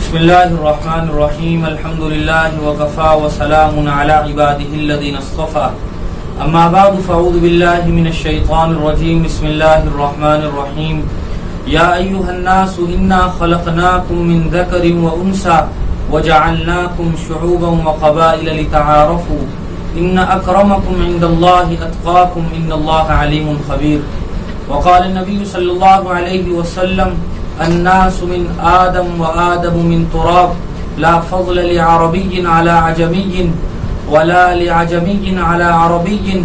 بسم الله الرحمن الرحيم الحمد لله وكفى وسلام على عباده الذين اصطفى أما بعد فأعوذ بالله من الشيطان الرجيم بسم الله الرحمن الرحيم يا أيها الناس إنا خلقناكم من ذكر وأنثى وجعلناكم شعوبا وقبائل لتعارفوا إن أكرمكم عند الله أتقاكم إن الله عليم خبير وقال النبي صلى الله عليه وسلم الناس من آدم وآدم من تراب لا فضل لعربي على عجمي ولا لعجمي على عربي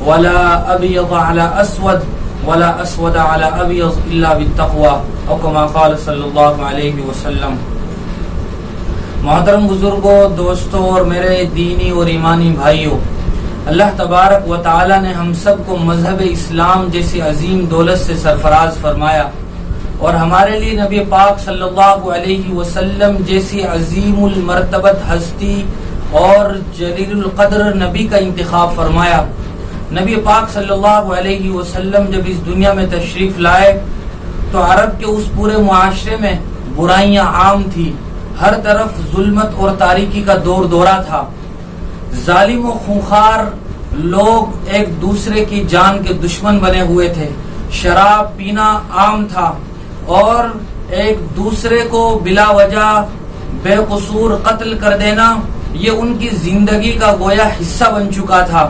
ولا أبيض على أسود ولا أسود على أبيض إلا بالتقوى أو كما قال صلی اللہ علیہ وسلم۔ محترم بزرگوں، دوستوں اور میرے دینی اور ایمانی بھائیوں، اللہ تبارک و تعالی نے ہم سب کو مذہب اسلام جیسی عظیم دولت سے سرفراز فرمایا اور ہمارے لیے نبی پاک صلی اللہ علیہ وسلم جیسی عظیم المرتبت ہستی اور جلیل القدر نبی کا انتخاب فرمایا۔ نبی پاک صلی اللہ علیہ وسلم جب اس دنیا میں تشریف لائے تو عرب کے اس پورے معاشرے میں برائیاں عام تھی، ہر طرف ظلمت اور تاریکی کا دور دورہ تھا، ظالم و خونخوار لوگ ایک دوسرے کی جان کے دشمن بنے ہوئے تھے، شراب پینا عام تھا اور ایک دوسرے کو بلا وجہ بے قصور قتل کر دینا یہ ان کی زندگی کا گویا حصہ بن چکا تھا،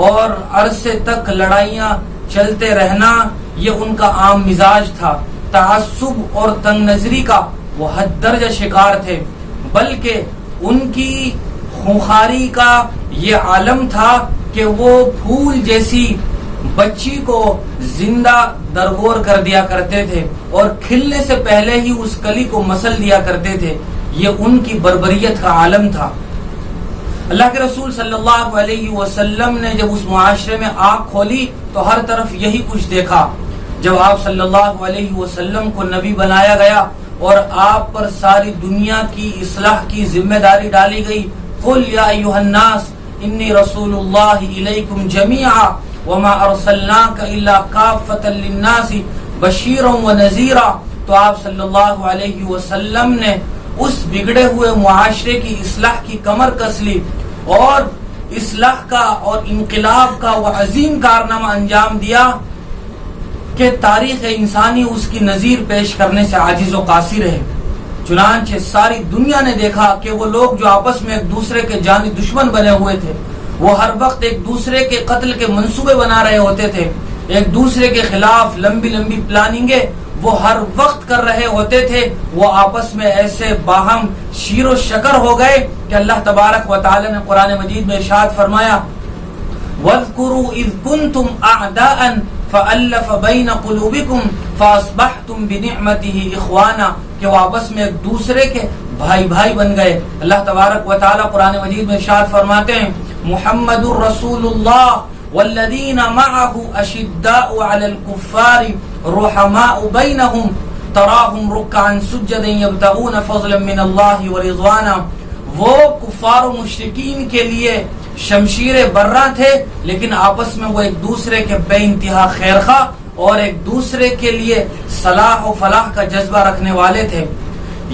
اور عرصے تک لڑائیاں چلتے رہنا یہ ان کا عام مزاج تھا۔ تعصب اور تنگ نظری کا وہ حد درجہ شکار تھے، بلکہ ان کی خونخواری کا یہ عالم تھا کہ وہ پھول جیسی بچی کو زندہ درگور کر دیا کرتے تھے اور کھلنے سے پہلے ہی اس کلی کو مسل دیا کرتے تھے۔ یہ ان کی بربریت کا عالم تھا۔ اللہ کے رسول صلی اللہ علیہ وسلم نے جب اس معاشرے میں آنکھ کھولی تو ہر طرف یہی کچھ دیکھا۔ جب آپ صلی اللہ علیہ وسلم کو نبی بنایا گیا اور آپ پر ساری دنیا کی اصلاح کی ذمہ داری ڈالی گئی، قل یا ایھا الناس انی رسول اللہ الیکم جمیعا وما ارسلناک الا کافۃ للناس بشیرا ونذیرا، تو آپ صلی اللہ علیہ وسلم نے اس بگڑے ہوئے معاشرے کی اصلاح کی کمر کس لی اور اصلاح کا اور انقلاب کا وہ عظیم کارنامہ انجام دیا کہ تاریخ انسانی اس کی نظیر پیش کرنے سے عاجز و قاصر ہے۔ چنانچہ ساری دنیا نے دیکھا کہ وہ لوگ جو آپس میں ایک دوسرے کے جانی دشمن بنے ہوئے تھے، وہ ہر وقت ایک دوسرے کے قتل کے منصوبے بنا رہے ہوتے تھے، ایک دوسرے کے خلاف لمبی لمبی پلاننگیں وہ ہر وقت کر رہے ہوتے تھے، وہ آپس میں ایسے باہم شیر و شکر ہو گئے کہ اللہ تبارک و تعالی نے قرآن مجید میں ارشاد فرمایا وَاذْكُرُوا إِذْ كُنْتُمْ أَعْدَاءً فَأَلَّفَ بَيْنَ قُلُوبِكُمْ فَأَصْبَحْتُمْ بِنِعْمَتِهِ إِخْوَانًا، کہ وہ آپس میں ایک دوسرے کے بھائی بھائی بن گئے۔ اللہ تبارک و تعالی قرآن مجید میں ارشاد فرماتے ہیں محمد الرسول اللہ والذین معه اشداء علی الکفار رحماء بینہم تراہم رکعا سجدا یبتغون فضلا من اللہ ورضوانا، وہ کفار و مشرکین کے لیے شمشیر برہ تھے لیکن آپس میں وہ ایک دوسرے کے بے انتہا خیرخواہ اور ایک دوسرے کے لیے صلاح و فلاح کا جذبہ رکھنے والے تھے۔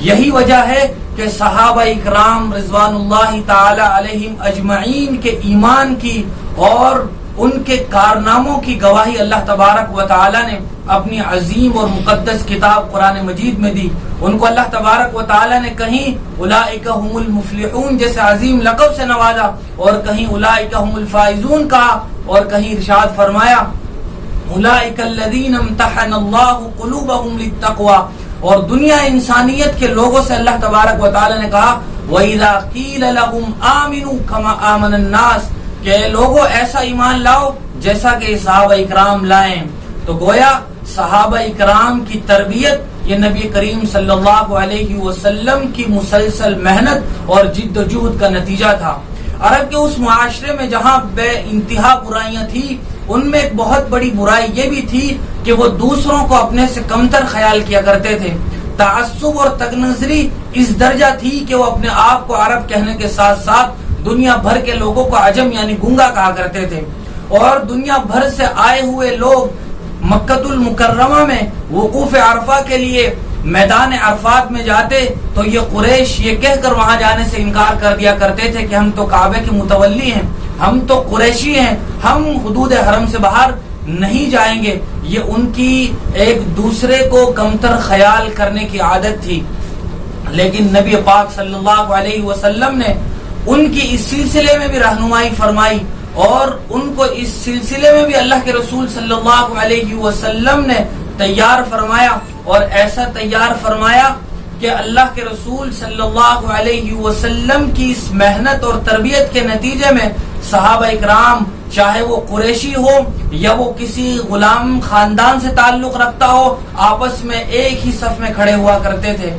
یہی وجہ ہے کہ صحابہ اکرام رضوان اللہ تعالی علیہم اجمعین کے ایمان کی اور ان کے کارناموں کی گواہی اللہ تبارک و تعالی نے اپنی عظیم اور مقدس کتاب قرآن مجید میں دی۔ ان کو اللہ تبارک و تعالی نے کہیں اولئک هم المفلحون جیسے عظیم لقب سے نوازا اور کہیں اولئک هم الفائزون کہا اور کہیں ارشاد فرمایا اولئک الذین امتحن اللہ قلوبهم للتقوى، اور دنیا انسانیت کے لوگوں سے اللہ تبارک و تعالی نے کہا وَإِذَا قِيلَ لَهُمْ آمِنُوا كَمَا آمَنَ النَّاسِ، کہ لوگوں ایسا ایمان لاؤ جیسا کہ صحابہ اکرام لائیں۔ تو گویا صحابہ اکرام کی تربیت یہ نبی کریم صلی اللہ علیہ وسلم کی مسلسل محنت اور جد و جہد کا نتیجہ تھا۔ عرب کے اس معاشرے میں جہاں بے انتہا برائیاں تھیں، ان میں ایک بہت بڑی برائی یہ بھی تھی کہ وہ دوسروں کو اپنے سے کمتر خیال کیا کرتے تھے۔ تعصب اور تنگ نظری اس درجہ تھی کہ وہ اپنے آپ کو عرب کہنے کے ساتھ ساتھ دنیا بھر کے لوگوں کو عجم یعنی گنگا کہا کرتے تھے، اور دنیا بھر سے آئے ہوئے لوگ مکہ المکرمہ میں وقوف عرفہ کے لیے میدان عرفات میں جاتے تو یہ قریش یہ کہہ کر وہاں جانے سے انکار کر دیا کرتے تھے کہ ہم تو کعبے کے متولی ہیں، ہم تو قریشی ہیں، ہم حدود حرم سے باہر نہیں جائیں گے۔ یہ ان کی ایک دوسرے کو کمتر خیال کرنے کی عادت تھی، لیکن نبی پاک صلی اللہ علیہ وسلم نے ان کی اس سلسلے میں بھی رہنمائی فرمائی، اور ان کو اس سلسلے میں بھی اللہ کے رسول صلی اللہ علیہ وسلم نے تیار فرمایا، اور ایسا تیار فرمایا کہ اللہ کے رسول صلی اللہ علیہ وسلم کی اس محنت اور تربیت کے نتیجے میں صحابہ اکرام چاہے وہ قریشی ہو یا وہ کسی غلام خاندان سے تعلق رکھتا ہو، آپس میں ایک ہی صف میں کھڑے ہوا کرتے تھے۔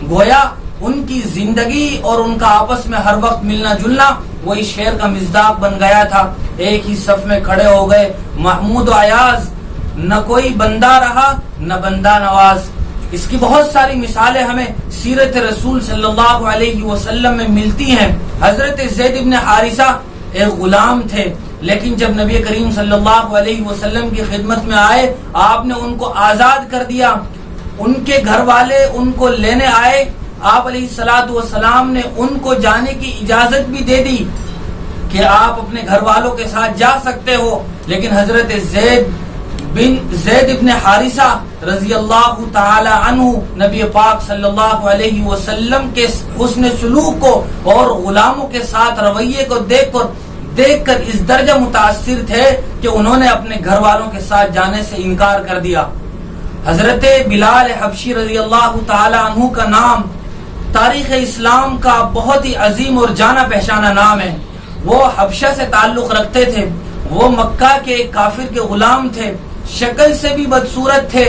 گویا ان کی زندگی اور ان کا آپس میں ہر وقت ملنا جلنا وہی شعر کا مصداق بن گیا تھا۔ ایک ہی صف میں کھڑے ہو گئے، محمود و ایاز، نہ کوئی بندہ رہا نہ بندہ نواز۔ اس کی بہت ساری مثالیں ہمیں سیرت رسول صلی اللہ علیہ وسلم میں ملتی ہیں۔ حضرت زید ابن حارثہ ایک غلام تھے، لیکن جب نبی کریم صلی اللہ علیہ وسلم کی خدمت میں آئے، آپ نے ان کو آزاد کر دیا۔ ان کے گھر والے ان کو لینے آئے، آپ علیہ الصلوۃ والسلام نے ان کو جانے کی اجازت بھی دے دی کہ آپ اپنے گھر والوں کے ساتھ جا سکتے ہو، لیکن حضرت زید ابن حارثہ رضی اللہ تعالی عنہ نبی پاک صلی اللہ علیہ وسلم کے حسن سلوک کو اور غلاموں کے ساتھ رویے کو دیکھ کر اس درجہ متاثر تھے کہ انہوں نے اپنے گھر والوں کے ساتھ جانے سے انکار کر دیا۔ حضرت بلال حبشی رضی اللہ تعالی عنہ کا نام تاریخ اسلام کا بہت ہی عظیم اور جانا پہچانا نام ہے۔ وہ حبشہ سے تعلق رکھتے تھے، وہ مکہ کے ایک کافر کے غلام تھے، شکل سے بھی بدصورت تھے،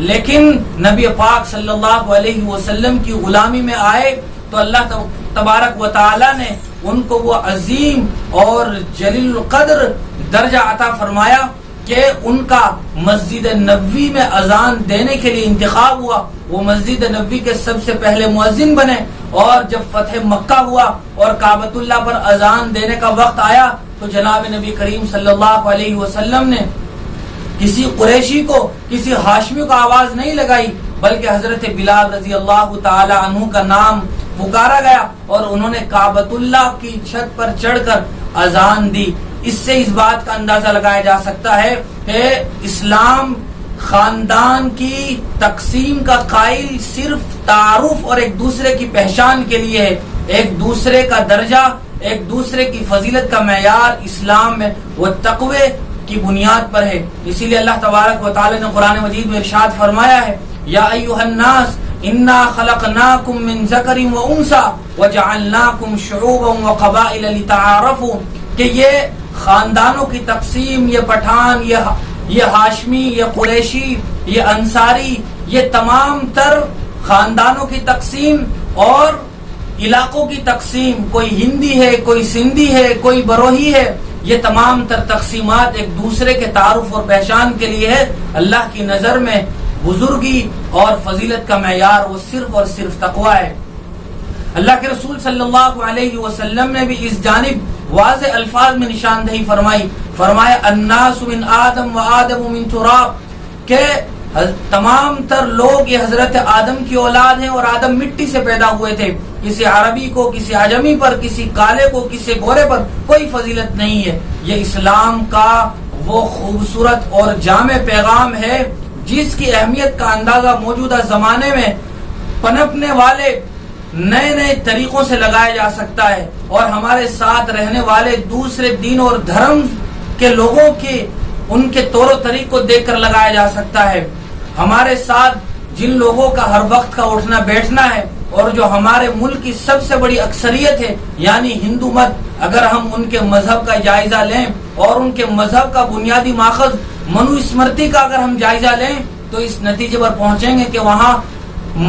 لیکن نبی پاک صلی اللہ علیہ وسلم کی غلامی میں آئے تو اللہ تبارک و تعالی نے ان کو وہ عظیم اور جلیل القدر درجہ عطا فرمایا کہ ان کا مسجد نبوی میں اذان دینے کے لیے انتخاب ہوا۔ وہ مسجد نبوی کے سب سے پہلے مؤذن بنے، اور جب فتح مکہ ہوا اور کعبۃ اللہ پر اذان دینے کا وقت آیا تو جناب نبی کریم صلی اللہ علیہ وسلم نے کسی قریشی کو، کسی ہاشمی کو آواز نہیں لگائی، بلکہ حضرت بلال رضی اللہ تعالی عنہ کا نام پکارا گیا اور انہوں نے کعبۃ اللہ کی چھت پر چڑھ کر اذان دی۔ اس سے اس بات کا اندازہ لگایا جا سکتا ہے کہ اسلام خاندان کی تقسیم کا قائل صرف تعارف اور ایک دوسرے کی پہچان کے لیے ہے۔ ایک دوسرے کا درجہ، ایک دوسرے کی فضیلت کا معیار اسلام میں وہ تقوی کی بنیاد پر ہے۔ اسی لیے اللہ تبارک و تعالی نے قرآن مجید میں ارشاد فرمایا ہے، یا ایھا الناس انا خلقناکم من ذکر و انثی وجعلناکم شعوبا وقبائل لتعارفوا، کہ یہ خاندانوں کی تقسیم، یہ پٹھان، یہ ہاشمی، یہ قریشی، یہ انصاری، یہ تمام تر خاندانوں کی تقسیم اور علاقوں کی تقسیم، کوئی ہندی ہے، کوئی سندھی ہے، کوئی بروہی ہے، یہ تمام تر تقسیمات ایک دوسرے کے تعارف اور پہچان کے لیے ہے۔ اللہ کی نظر میں بزرگی اور فضیلت کا معیار وہ صرف اور صرف تقوی ہے۔ اللہ کے رسول صلی اللہ علیہ وسلم نے بھی اس جانب واضح الفاظ میں نشاندہی فرمایا الناس من آدم و آدم من تراب، کہ تمام تر لوگ یہ حضرت آدم کی اولاد ہیں اور آدم مٹی سے پیدا ہوئے تھے۔ کسی عربی کو، کسی عجمی پر، کسی کالے کو، کسی گورے پر کوئی فضیلت نہیں ہے۔ یہ اسلام کا وہ خوبصورت اور جامع پیغام ہے جس کی اہمیت کا اندازہ موجودہ زمانے میں پنپنے والے نئے نئے طریقوں سے لگایا جا سکتا ہے، اور ہمارے ساتھ رہنے والے دوسرے دین اور دھرم کے لوگوں کے ان کے طور و طریق کو دیکھ کر لگایا جا سکتا ہے۔ ہمارے ساتھ جن لوگوں کا ہر وقت کا اٹھنا بیٹھنا ہے اور جو ہمارے ملک کی سب سے بڑی اکثریت ہے یعنی ہندو مت، اگر ہم ان کے مذہب کا جائزہ لیں اور ان کے مذہب کا بنیادی ماخذ منو اسمرتی کا اگر ہم جائزہ لیں تو اس نتیجے پر پہنچیں گے کہ وہاں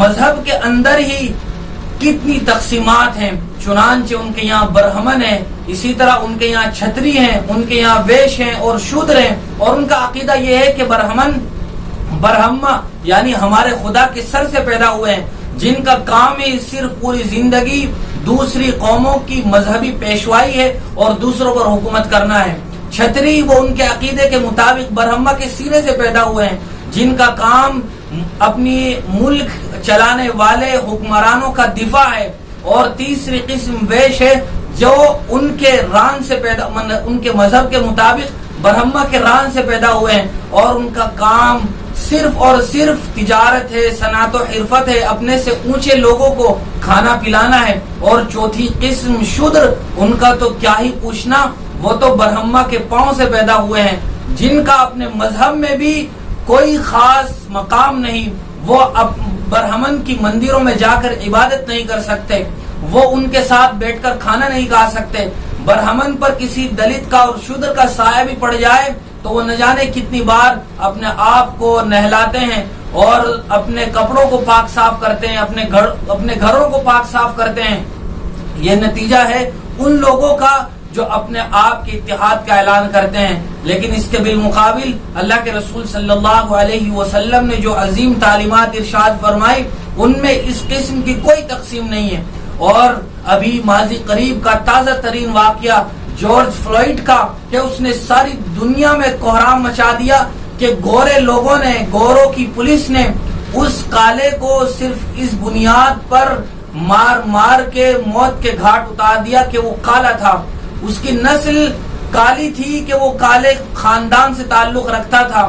مذہب کے اندر ہی کتنی تقسیمات ہیں۔ چنانچہ ان کے یہاں برہمن ہیں، اسی طرح ان کے یہاں چھتری ہیں، ان کے یہاں ویش ہیں اور شودر ہیں، اور ان کا عقیدہ یہ ہے کہ برہما یعنی ہمارے خدا کے سر سے پیدا ہوئے ہیں، جن کا کام ہی صرف پوری زندگی دوسری قوموں کی مذہبی پیشوائی ہے اور دوسروں پر حکومت کرنا ہے۔ چھتری وہ ان کے عقیدے کے مطابق برہما کے سینے سے پیدا ہوئے ہیں، جن کا کام اپنی ملک چلانے والے حکمرانوں کا دفاع ہے، اور تیسری قسم ویش ہے جو ان کے ران سے پیدا، ان کے مذہب کے مطابق برہما کے ران سے پیدا ہوئے ہیں، اور ان کا کام صرف اور صرف تجارت ہے، صنعت و حرفت ہے، اپنے سے اونچے لوگوں کو کھانا پلانا ہے۔ اور چوتھی قسم شودر، ان کا تو کیا ہی پوچھنا، وہ تو برہما کے پاؤں سے پیدا ہوئے ہیں، جن کا اپنے مذہب میں بھی کوئی خاص مقام نہیں، وہ برہمن کی مندروں میں جا کر عبادت نہیں کر سکتے، وہ ان کے ساتھ بیٹھ کر کھانا نہیں کھا سکتے۔ برہمن پر کسی دلت کا اور شودر کا سایہ بھی پڑ جائے تو وہ نہ جانے کتنی بار اپنے آپ کو نہلاتے ہیں اور اپنے کپڑوں کو پاک صاف کرتے ہیں، اپنے گھروں کو پاک صاف کرتے ہیں۔ یہ نتیجہ ہے ان لوگوں کا جو اپنے آپ کے اتحاد کا اعلان کرتے ہیں، لیکن اس کے بالمقابل اللہ کے رسول صلی اللہ علیہ وسلم نے جو عظیم تعلیمات ارشاد فرمائی، ان میں اس قسم کی کوئی تقسیم نہیں ہے۔ اور ابھی ماضی قریب کا تازہ ترین واقعہ جارج فلوئڈ کا، کہ اس نے ساری دنیا میں کوہرام مچا دیا کہ گورے لوگوں نے، گوروں کی پولیس نے اس کالے کو صرف اس بنیاد پر مار کے موت کے گھاٹ اتار دیا کہ وہ کالا تھا، اس کی نسل کالی تھی، کہ وہ کالے خاندان سے تعلق رکھتا تھا۔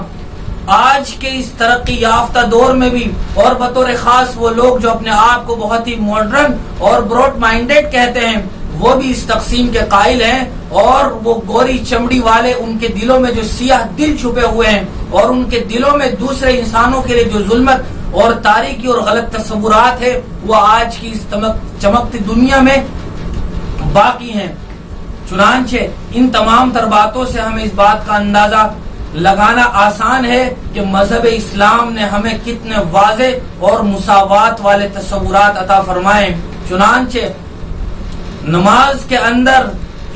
آج کے اس ترقی یافتہ دور میں بھی، اور بطور خاص وہ لوگ جو اپنے آپ کو بہت ہی ماڈرن اور براڈ مائنڈیڈ کہتے ہیں، وہ بھی اس تقسیم کے قائل ہیں، اور وہ گوری چمڑی والے، ان کے دلوں میں جو سیاہ دل چھپے ہوئے ہیں، اور ان کے دلوں میں دوسرے انسانوں کے لیے جو ظلمت اور تاریکی اور غلط تصورات ہے، وہ آج کی اس چمکتی دنیا میں باقی ہیں۔ چنانچہ ان تمام تر باتوں سے ہمیں اس بات کا اندازہ لگانا آسان ہے کہ مذہب اسلام نے ہمیں کتنے واضح اور مساوات والے تصورات عطا فرمائے۔ چنانچہ نماز کے اندر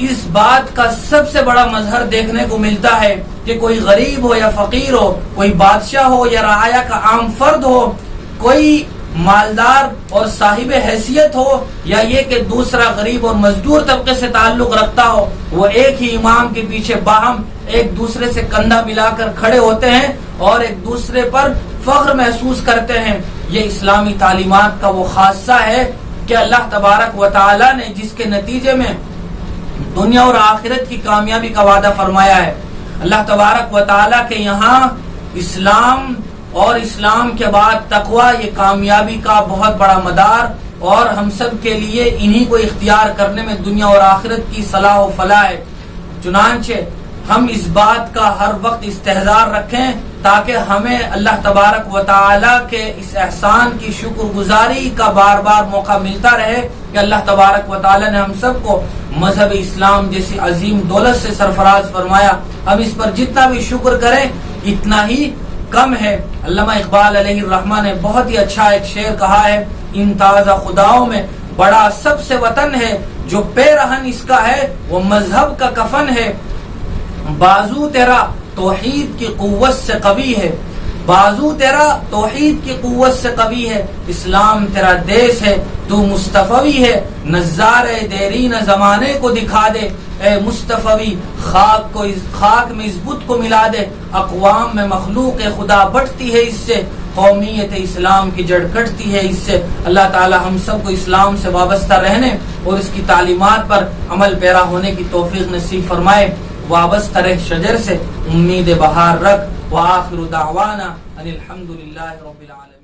اس بات کا سب سے بڑا مظہر دیکھنے کو ملتا ہے کہ کوئی غریب ہو یا فقیر ہو، کوئی بادشاہ ہو یا رعایا کا عام فرد ہو، کوئی مالدار اور صاحب حیثیت ہو یا یہ کہ دوسرا غریب اور مزدور طبقے سے تعلق رکھتا ہو، وہ ایک ہی امام کے پیچھے باہم ایک دوسرے سے کندھا ملا کر کھڑے ہوتے ہیں اور ایک دوسرے پر فخر محسوس کرتے ہیں۔ یہ اسلامی تعلیمات کا وہ خاصہ ہے کہ اللہ تبارک و تعالی نے جس کے نتیجے میں دنیا اور آخرت کی کامیابی کا وعدہ فرمایا ہے۔ اللہ تبارک و تعالی کے یہاں اسلام اور اسلام کے بعد تقوی، یہ کامیابی کا بہت بڑا مدار، اور ہم سب کے لیے انہی کو اختیار کرنے میں دنیا اور آخرت کی صلاح و فلاح ہے۔ چنانچہ ہم اس بات کا ہر وقت استحضار رکھیں تاکہ ہمیں اللہ تبارک و تعالی کے اس احسان کی شکر گزاری کا بار بار موقع ملتا رہے کہ اللہ تبارک و تعالی نے ہم سب کو مذہب اسلام جیسی عظیم دولت سے سرفراز فرمایا۔ ہم اس پر جتنا بھی شکر کریں اتنا ہی کم ہے۔ علامہ اقبال علیہ الرحمہ نے بہت ہی اچھا ایک شعر کہا ہے، ان تازہ خداؤں میں بڑا سب سے وطن ہے، جو پیرہن اس کا ہے وہ مذہب کا کفن ہے، بازو تیرا توحید کی قوت سے قوی ہے، بازو تیرا توحید کی قوت سے قوی ہے، اسلام تیرا دیس ہے، تو مصطفی ہے، نظارے دیرین زمانے کو دکھا دے، اے مصطفی خاک میں اس بت کو ملا دے، اقوام میں مخلوق خدا بٹتی ہے اس سے، قومیت اسلام کی جڑ کٹتی ہے اس سے۔ اللہ تعالی ہم سب کو اسلام سے وابستہ رہنے اور اس کی تعلیمات پر عمل پیرا ہونے کی توفیق نصیب فرمائے۔ وابستہ رہ شجر سے، امید بہار رکھ، وآخر دعوانا ان الحمدللہ رب العالمین۔